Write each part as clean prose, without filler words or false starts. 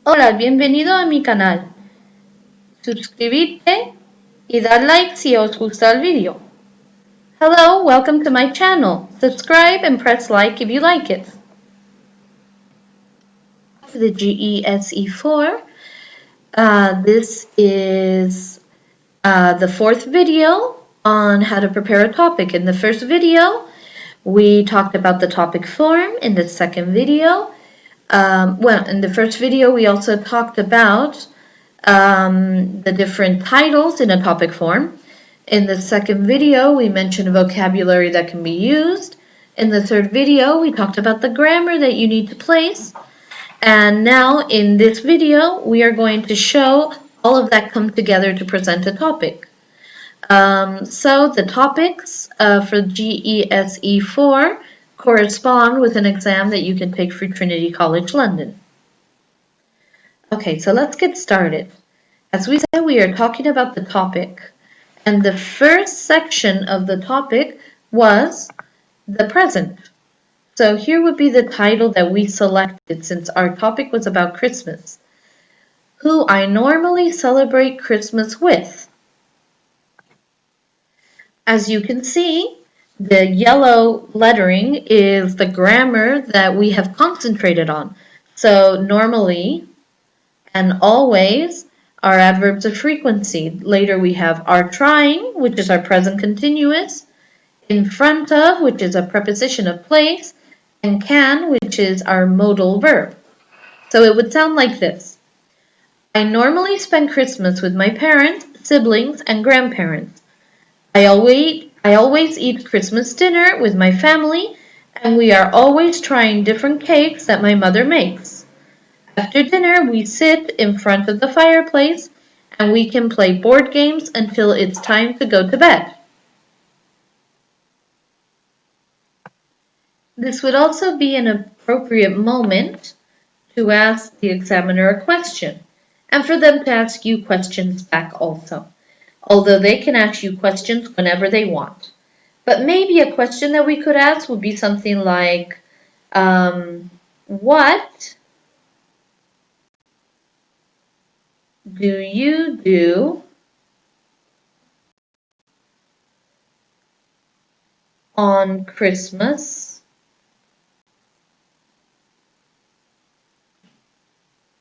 Hola, bienvenido a mi canal. Suscríbete y dar like si os gusta el video. Hello, welcome to my channel. Subscribe and press like if you like it. For the GESE 4, this is the fourth video on how to prepare a topic. In the first video, we talked about the topic form. In the second video, in the first video, we also talked about the different titles in a topic form. In the second video, we mentioned vocabulary that can be used. In the third video, we talked about the grammar that you need to place. And now in this video, we are going to show all of that come together to present a topic. So the topics for GESE 4 correspond with an exam that you can take for Trinity College London. Okay, so let's get started. As we said, we are talking about the topic, and the first section of the topic was the present. So here would be the title that we selected since our topic was about Christmas. Who I normally celebrate Christmas with. As you can see, the yellow lettering is the grammar that we have concentrated on. So normally and always are adverbs of frequency. Later we have are trying, which is our present continuous, in front of, which is a preposition of place, and can, which is our modal verb. So it would sound like this. I normally spend Christmas with my parents, siblings, and grandparents. I always eat Christmas dinner with my family, and we are always trying different cakes that my mother makes. After dinner, we sit in front of the fireplace and we can play board games until it's time to go to bed. This would also be an appropriate moment to ask the examiner a question and for them to ask you questions back also, although they can ask you questions whenever they want. But maybe a question that we could ask would be something like, what do you do on Christmas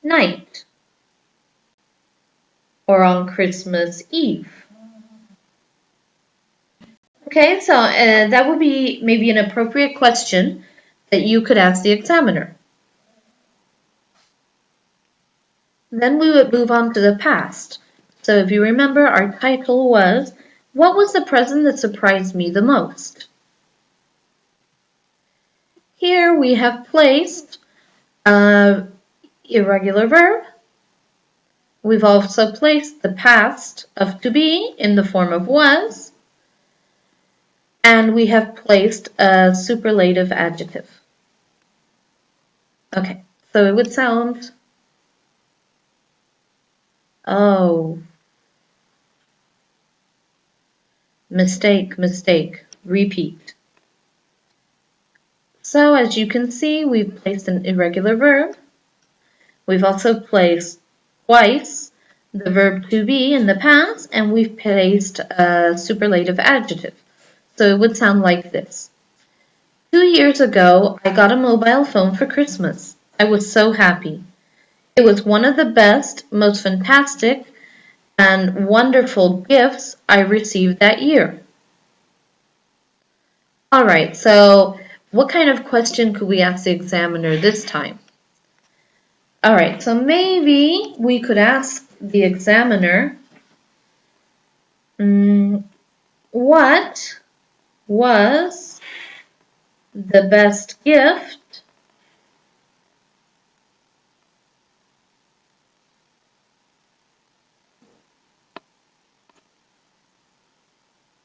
night or on Christmas Eve? Okay, so that would be maybe an appropriate question that you could ask the examiner. Then we would move on to the past. So if you remember, our title was, what was the present that surprised me the most? Here we have placed an irregular verb. We've also placed the past of to be in the form of was. And we have placed a superlative adjective. Okay, so it would sound, oh, mistake, mistake, repeat. So as you can see, we've placed an irregular verb. We've also placed twice the verb to be in the past, and we've placed a superlative adjective. So it would sound like this. 2 years ago, I got a mobile phone for Christmas. I was so happy. It was one of the best, most fantastic, and wonderful gifts I received that year. All right, so what kind of question could we ask the examiner this time? All right, so maybe we could ask the examiner, what was the best gift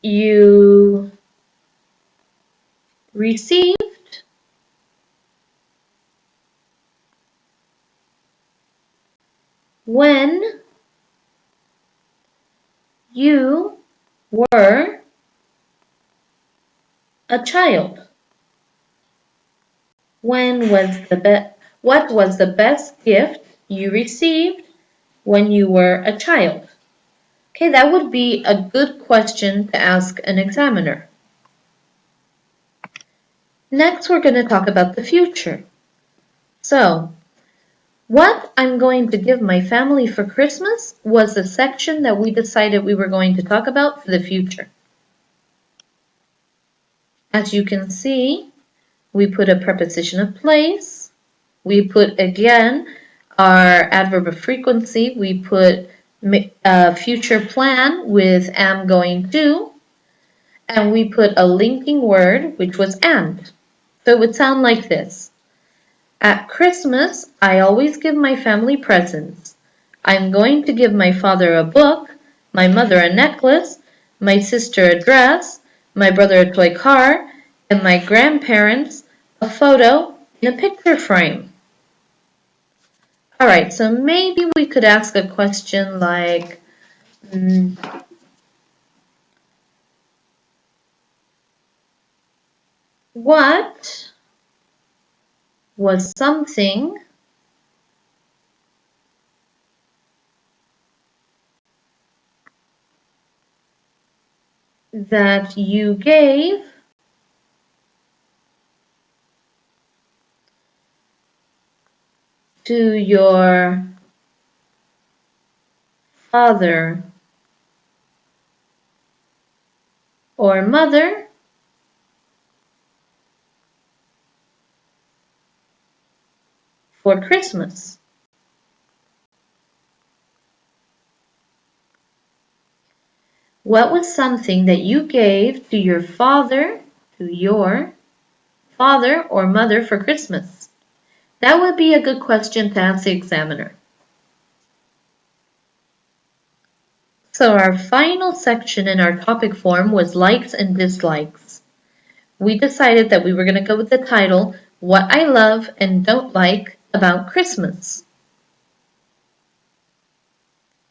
you received when you were a child? What was the best gift you received when you were a child? Okay, that would be a good question to ask an examiner. Next, we're going to talk about the future. So, what I'm going to give my family for Christmas was the section that we decided we were going to talk about for the future. As you can see, we put a preposition of place. We put, again, our adverb of frequency. We put a future plan with am going to. And we put a linking word, which was and. So it would sound like this. At Christmas, I always give my family presents. I'm going to give my father a book, my mother a necklace, my sister a dress, my brother a toy car, and my grandparents a photo in a picture frame. Alright, so maybe we could ask a question like, what was something that you gave to your father or mother for Christmas? What was something that you gave to your father or mother for Christmas? That would be a good question to ask the examiner. So our final section in our topic form was likes and dislikes. We decided that we were going to go with the title, What I Love and Don't Like About Christmas.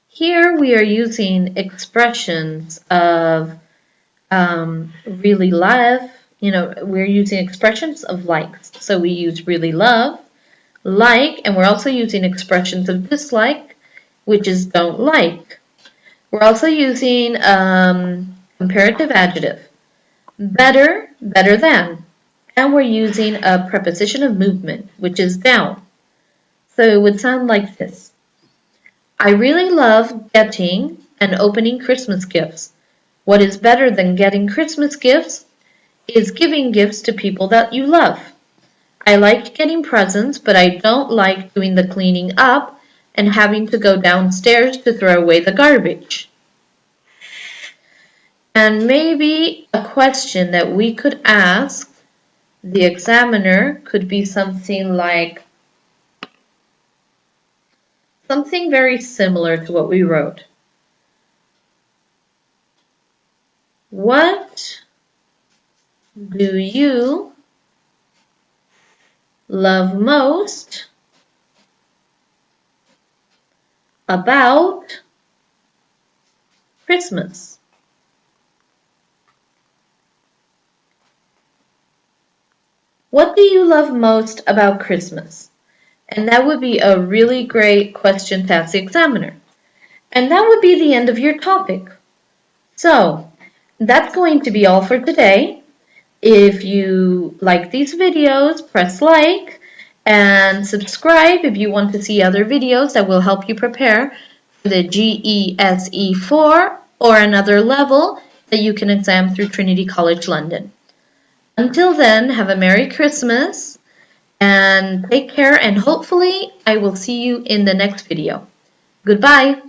Here we are using expressions of really love. We're using expressions of likes. So we use really love, like, and we're also using expressions of dislike, which is don't like. We're also using comparative adjective. Better, better than. And we're using a preposition of movement, which is down. So it would sound like this. I really love getting and opening Christmas gifts. What is better than getting Christmas gifts is giving gifts to people that you love. I like getting presents, but I don't like doing the cleaning up and having to go downstairs to throw away the garbage. And maybe a question that we could ask the examiner could be something like, something very similar to what we wrote. What do you love most about Christmas? What do you love most about Christmas? And that would be a really great question to ask the examiner. And that would be the end of your topic. So, that's going to be all for today. If you like these videos, press like and subscribe if you want to see other videos that will help you prepare for the GESE 4 or another level that you can exam through Trinity College London. Until then, have a Merry Christmas and take care, and hopefully I will see you in the next video. Goodbye.